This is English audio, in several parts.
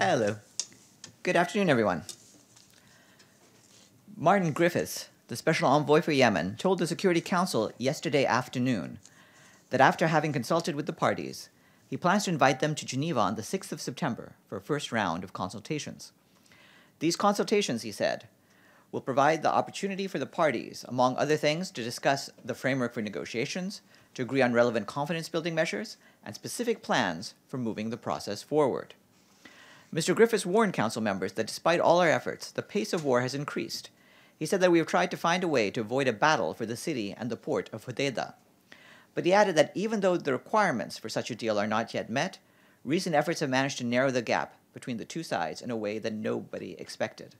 Hello. Good afternoon, everyone. Martin Griffiths, the Special Envoy for Yemen, told the Security Council yesterday afternoon that after having consulted with the parties, he plans to invite them to Geneva on the 6th of September for a first round of consultations. These consultations, he said, will provide the opportunity for the parties, among other things, to discuss the framework for negotiations, to agree on relevant confidence-building measures, and specific plans for moving the process forward. Mr. Griffiths warned Council members that despite all our efforts, the pace of war has increased. He said that we have tried to find a way to avoid a battle for the city and the port of Hodeida. But he added that even though the requirements for such a deal are not yet met, recent efforts have managed to narrow the gap between the two sides in a way that nobody expected.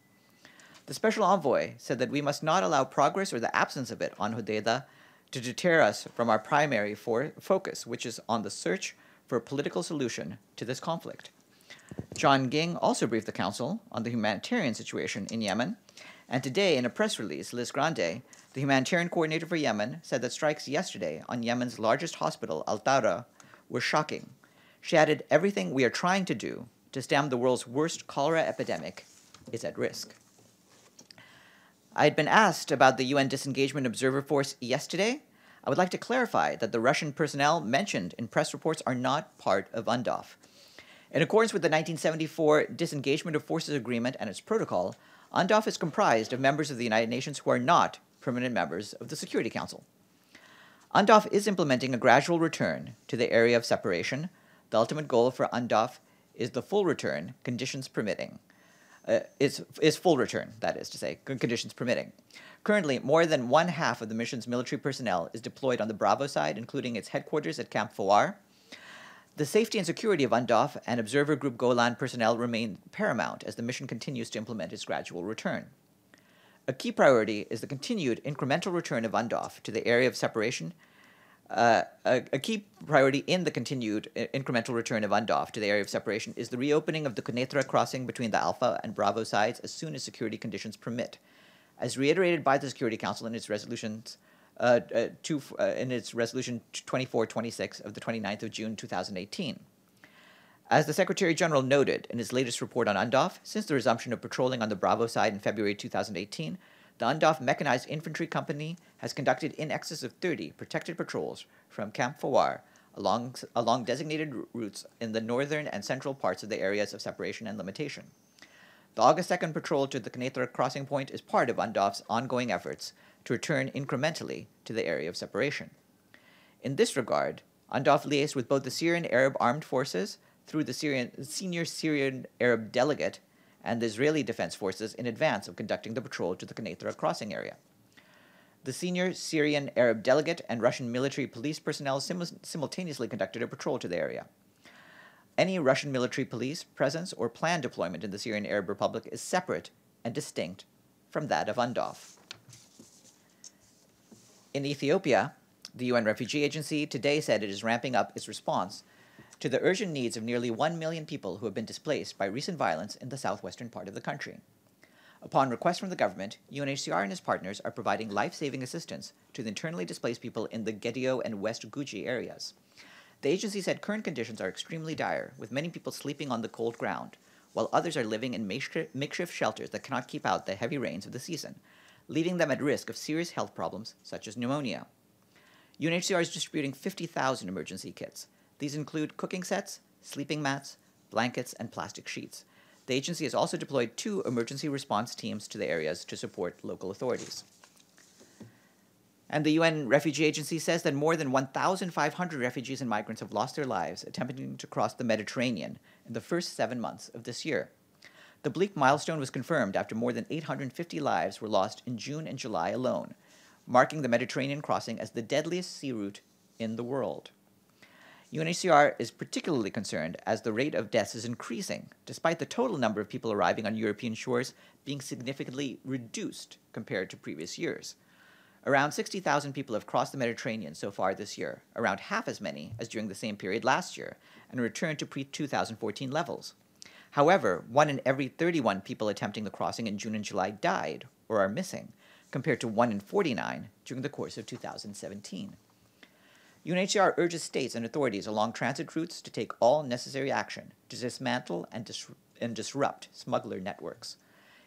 The Special Envoy said that we must not allow progress or the absence of it on Hodeida to deter us from our primary focus, which is on the search for a political solution to this conflict. John Ging also briefed the Council on the humanitarian situation in Yemen, and today in a press release, Liz Grande, the humanitarian coordinator for Yemen, said that strikes yesterday on Yemen's largest hospital, Al-Tara, were shocking. She added, "Everything we are trying to do to stem the world's worst cholera epidemic is at risk." I had been asked about the UN Disengagement Observer Force yesterday. I would like to clarify that the Russian personnel mentioned in press reports are not part of UNDOF. In accordance with the 1974 Disengagement of Forces Agreement and its protocol, UNDOF is comprised of members of the United Nations who are not permanent members of the Security Council. UNDOF is implementing a gradual return to the area of separation. The ultimate goal for UNDOF is the full return, conditions permitting. Is full return, that is to say, conditions permitting. Currently, more than one half of the mission's military personnel is deployed on the Bravo side, including its headquarters at Camp Fawar. The safety and security of UNDOF and Observer Group Golan personnel remain paramount as the mission continues to implement its gradual return. A key priority is the continued incremental return of UNDOF to the area of separation. A key priority in the continued incremental return of UNDOF to the area of separation is the reopening of the Quneitra crossing between the Alpha and Bravo sides as soon as security conditions permit, as reiterated by the Security Council in its resolutions in its resolution 2426 of the 29th of June 2018. As the Secretary General noted in his latest report on UNDOF, since the resumption of patrolling on the Bravo side in February 2018, the UNDOF Mechanized Infantry Company has conducted in excess of 30 protected patrols from Camp Fawar along designated routes in the northern and central parts of the areas of separation and limitation. The August 2nd patrol to the Quneitra crossing point is part of UNDOF's ongoing efforts to return incrementally to the area of separation. In this regard, UNDOF liaised with both the Syrian Arab Armed Forces through the senior Syrian Arab delegate and the Israeli Defense Forces in advance of conducting the patrol to the Quneitra crossing area. The senior Syrian Arab delegate and Russian military police personnel simultaneously conducted a patrol to the area. Any Russian military police presence or planned deployment in the Syrian Arab Republic is separate and distinct from that of UNDOF. In Ethiopia, the UN Refugee Agency today said it is ramping up its response to the urgent needs of nearly 1 million people who have been displaced by recent violence in the southwestern part of the country. Upon request from the government, UNHCR and its partners are providing life-saving assistance to the internally displaced people in the Gedio and West Guji areas. The agency said current conditions are extremely dire, with many people sleeping on the cold ground, while others are living in makeshift shelters that cannot keep out the heavy rains of the season, leaving them at risk of serious health problems such as pneumonia. UNHCR is distributing 50,000 emergency kits. These include cooking sets, sleeping mats, blankets, and plastic sheets. The agency has also deployed 2 emergency response teams to the areas to support local authorities. And the UN Refugee Agency says that more than 1,500 refugees and migrants have lost their lives attempting to cross the Mediterranean in the first 7 months of this year. The bleak milestone was confirmed after more than 850 lives were lost in June and July alone, marking the Mediterranean crossing as the deadliest sea route in the world. UNHCR is particularly concerned as the rate of deaths is increasing, despite the total number of people arriving on European shores being significantly reduced compared to previous years. Around 60,000 people have crossed the Mediterranean so far this year, around half as many as during the same period last year, and returned to pre-2014 levels. However, 1 in every 31 people attempting the crossing in June and July died or are missing, compared to 1 in 49 during the course of 2017. UNHCR urges states and authorities along transit routes to take all necessary action to dismantle and and disrupt smuggler networks.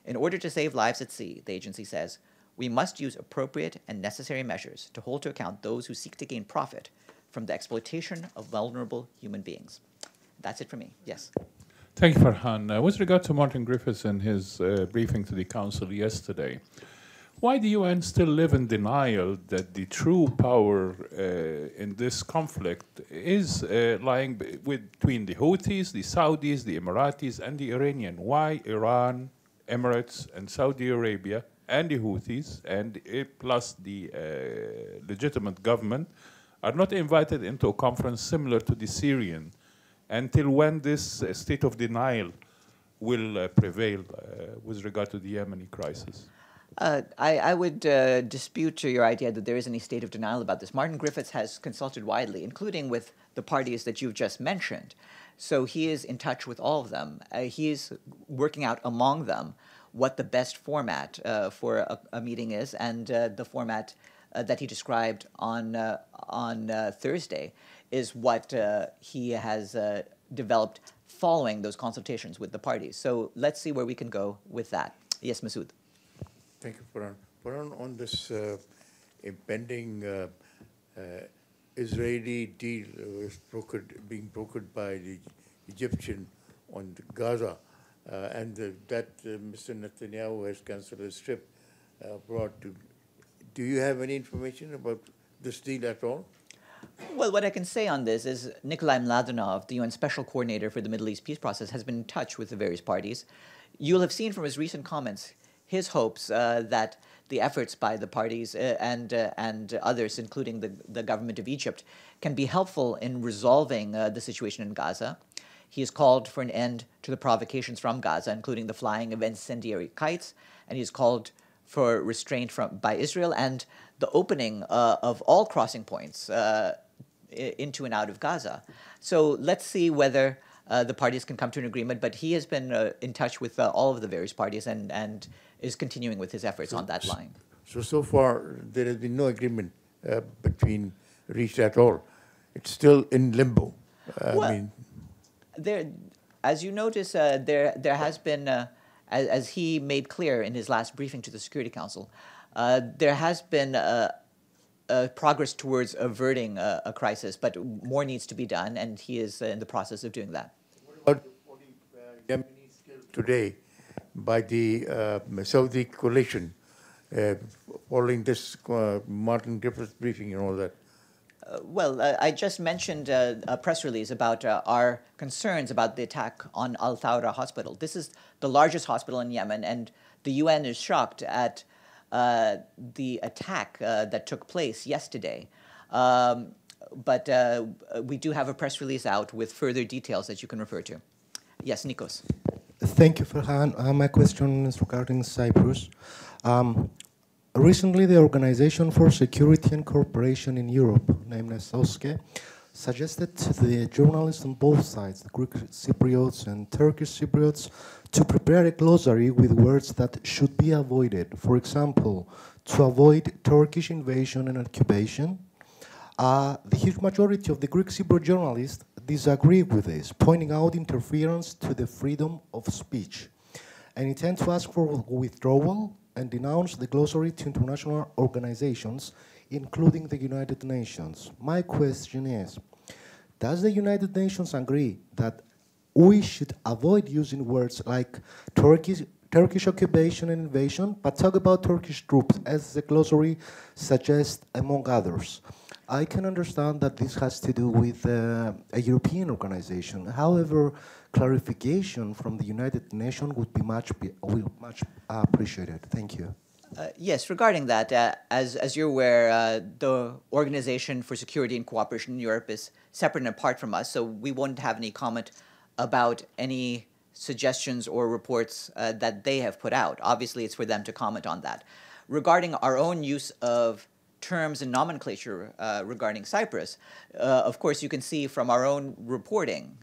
In order to save lives at sea, the agency says, we must use appropriate and necessary measures to hold to account those who seek to gain profit from the exploitation of vulnerable human beings. That's it for me. Yes. Thank you, Farhan. With regard to Martin Griffiths and his briefing to the Council yesterday, why do UN still live in denial that the true power in this conflict is lying between the Houthis, the Saudis, the Emiratis, and the Iranian? Why Iran, Emirates, and Saudi Arabia, and the Houthis, and plus the legitimate government, are not invited into a conference similar to the Syrian? Until when this state of denial will prevail with regard to the Yemeni crisis? I would dispute your idea that there is any state of denial about this. Martin Griffiths has consulted widely, including with the parties that you've just mentioned. So he is in touch with all of them. He is working out among them what the best format for a meeting is, and the format that he described on Thursday is what he has developed following those consultations with the parties. So let's see where we can go with that. Yes, Masood. Thank you, Farhan. Farhan, on this impending Israeli deal being brokered by the Egyptian on Gaza, and that Mr. Netanyahu has cancelled his trip abroad. Do you have any information about this deal at all? Well, what I can say on this is Nikolai Mladenov, the UN Special Coordinator for the Middle East peace process, has been in touch with the various parties. You'll have seen from his recent comments his hopes that the efforts by the parties and others, including the government of Egypt, can be helpful in resolving the situation in Gaza. He has called for an end to the provocations from Gaza, including the flying of incendiary kites, and he has called for restraint by Israel and the opening of all crossing points into and out of Gaza. So let's see whether the parties can come to an agreement, but he has been in touch with all of the various parties and is continuing with his efforts on that line. So far, there has been no agreement reached at all. It's still in limbo. As you notice, there has been, as he made clear in his last briefing to the Security Council, there has been progress towards averting a crisis, but more needs to be done, and he is in the process of doing that. What about the Yemenis killed today by the Saudi coalition following this Martin Griffiths briefing and all that? I just mentioned a press release about our concerns about the attack on Al Thawra Hospital. This is the largest hospital in Yemen, and the UN is shocked at the attack that took place yesterday. But we do have a press release out with further details that you can refer to. Yes, Nikos. Thank you, Farhan. My question is regarding Cyprus. Recently, the Organization for Security and Cooperation in Europe, named as OSCE, suggested to the journalists on both sides, the Greek Cypriots and Turkish Cypriots, to prepare a glossary with words that should be avoided. For example, to avoid Turkish invasion and occupation. The huge majority of the Greek Cypriot journalists disagree with this, pointing out interference to the freedom of speech, and intend to ask for withdrawal and denounce the glossary to international organizations, including the United Nations. My question is, does the United Nations agree that we should avoid using words like Turkish occupation and invasion, but talk about Turkish troops, as the glossary suggests, among others? I can understand that this has to do with a European organization. However, clarification from the United Nations would be much appreciated. Thank you. Yes, regarding that, as you're aware, the Organization for Security and Cooperation in Europe is separate and apart from us, so we won't have any comment about any suggestions or reports that they have put out. Obviously, it's for them to comment on that. Regarding our own use of terms and nomenclature regarding Cyprus, of course, you can see from our own reporting,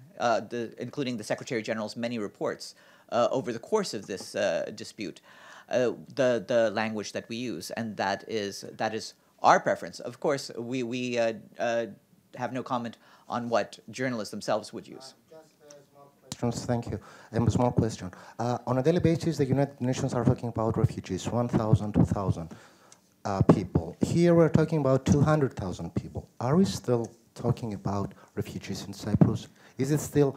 including the Secretary General's many reports over the course of this dispute, the language that we use, and that is our preference. Of course, we have no comment on what journalists themselves would use. Just a small question. questions. Thank you. A small question. On a daily basis, the United Nations are talking about refugees, 1,000, 2,000 people. Here we're talking about 200,000 people. Are we still talking about refugees in Cyprus? Is it still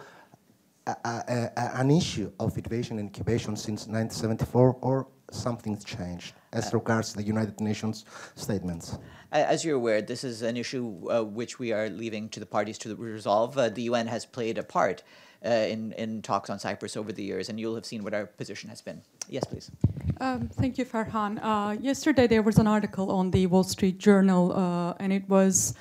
an issue of invasion and incubation since 1974, or something's changed as regards the United Nations statements? As you're aware, this is an issue which we are leaving to the parties to resolve. The UN has played a part in talks on Cyprus over the years, and you'll have seen what our position has been. Yes, please. Thank you, Farhan. Yesterday there was an article on the Wall Street Journal, and it was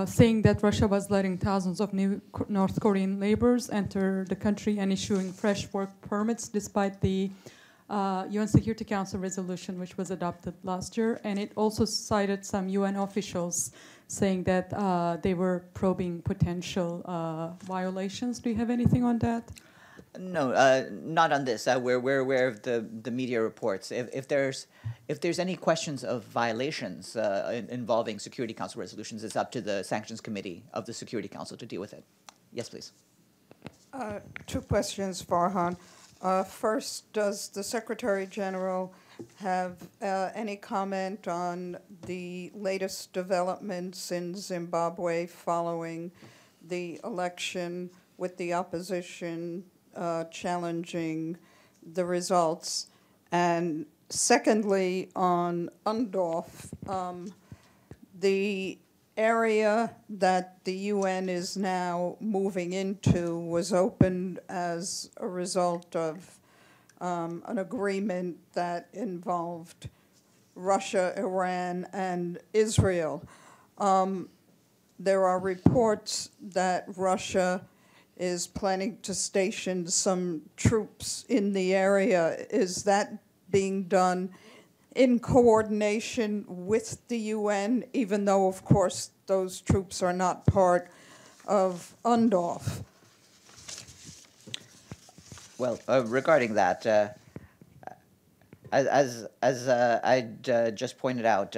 saying that Russia was letting thousands of new North Korean laborers enter the country and issuing fresh work permits despite the UN Security Council resolution, which was adopted last year. And it also cited some UN officials saying that they were probing potential violations. Do you have anything on that? No, not on this. We're aware of the media reports. If there's any questions of violations involving Security Council resolutions, it's up to the Sanctions Committee of the Security Council to deal with it. Yes, please. Two questions, Farhan. First, does the Secretary General have any comment on the latest developments in Zimbabwe following the election, with the opposition challenging the results? And secondly, on UNDOF, the area that the UN is now moving into was opened as a result of an agreement that involved Russia, Iran, and Israel. There are reports that Russia is planning to station some troops in the area. Is that being done in coordination with the UN, even though, of course, those troops are not part of UNDOF? Well, regarding that, as I just pointed out,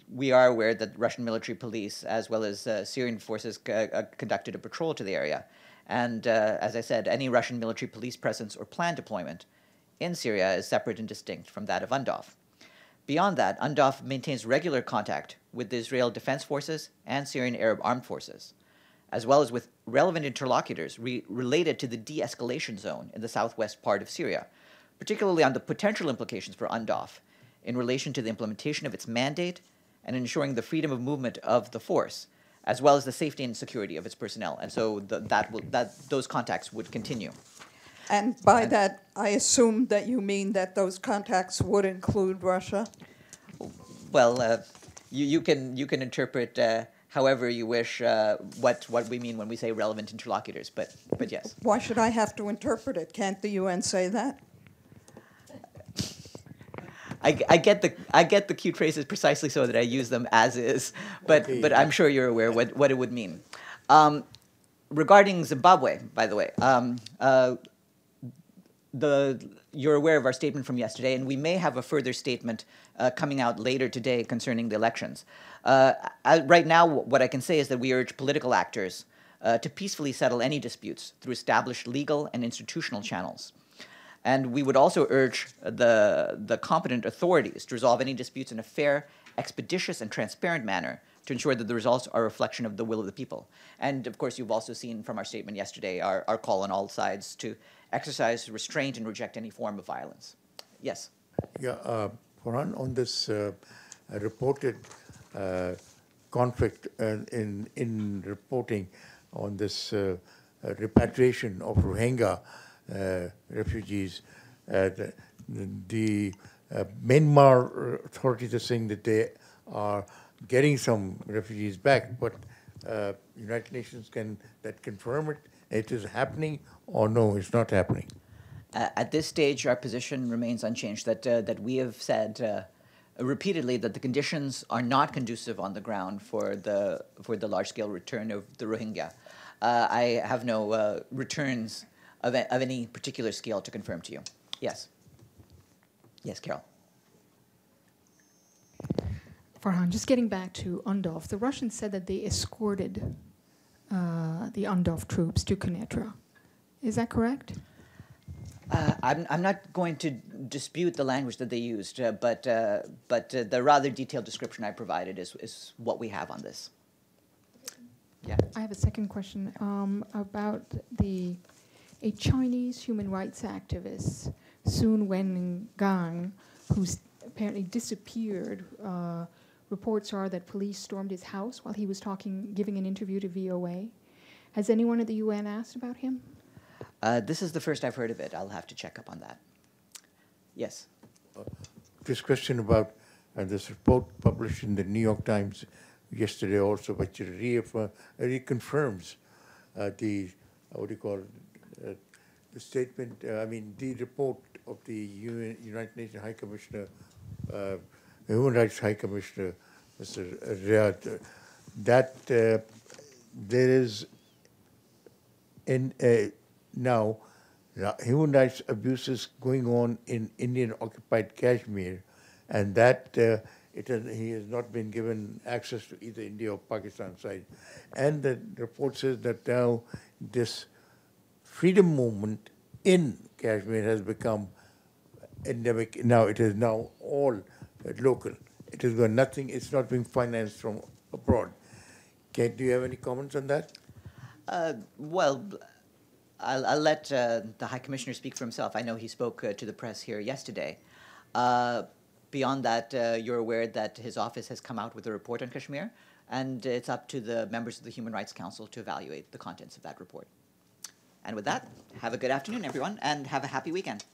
we are aware that Russian military police, as well as Syrian forces, conducted a patrol to the area. And as I said, any Russian military police presence or planned deployment in Syria is separate and distinct from that of UNDOF. Beyond that, UNDOF maintains regular contact with the Israel Defense Forces and Syrian Arab Armed Forces, as well as with relevant interlocutors related to the de-escalation zone in the southwest part of Syria, particularly on the potential implications for UNDOF in relation to the implementation of its mandate and ensuring the freedom of movement of the force, as well as the safety and security of its personnel. And so those contacts would continue. And by that, I assume that you mean that those contacts would include Russia? Well, you can interpret however you wish what we mean when we say relevant interlocutors, but yes. Why should I have to interpret it? Can't the UN say that? I get the cute phrases precisely so that I use them as is, but I'm sure you're aware what it would mean. Regarding Zimbabwe, by the way, you're aware of our statement from yesterday, and we may have a further statement coming out later today concerning the elections. Right now, what I can say is that we urge political actors to peacefully settle any disputes through established legal and institutional channels. And we would also urge the competent authorities to resolve any disputes in a fair, expeditious, and transparent manner to ensure that the results are a reflection of the will of the people. And of course, you've also seen from our statement yesterday our call on all sides to exercise restraint and reject any form of violence. Yes? Yeah, Farhan, on this reported conflict in reporting on this repatriation of Rohingya refugees, the Myanmar authorities are saying that they are getting some refugees back, but United Nations can confirm it? It is happening, or no, it's not happening? At this stage, our position remains unchanged. That we have said repeatedly that the conditions are not conducive on the ground for the large-scale return of the Rohingya. I have no returns of any particular scale to confirm to you. Yes. Yes, Carol. Farhan, just getting back to UNDOF, the Russians said that they escorted the UNDOF troops to Quneitra. Is that correct? I'm not going to dispute the language that they used, but the rather detailed description I provided is what we have on this. Yeah. I have a second question about a Chinese human rights activist, Sun Wengang, who's apparently disappeared. Reports are that police stormed his house while he was giving an interview to VOA. Has anyone at the UN asked about him? This is the first I've heard of it. I'll have to check up on that. Yes. This question about this report published in the New York Times yesterday also, which reconfirms the, what do you call it, the statement, the report of the United Nations High Commissioner, Human Rights High Commissioner, Mr. Riyad, that there is now human rights abuses going on in Indian-occupied Kashmir, and that he has not been given access to either India or Pakistan side. And the report says that now this freedom movement in Kashmir has become endemic. Now it is now all local. It has got nothing. It's not being financed from abroad. Do you have any comments on that? Well, I'll let the High Commissioner speak for himself. I know he spoke to the press here yesterday. Beyond that, you're aware that his office has come out with a report on Kashmir, and it's up to the members of the Human Rights Council to evaluate the contents of that report. And with that, have a good afternoon, everyone, and have a happy weekend.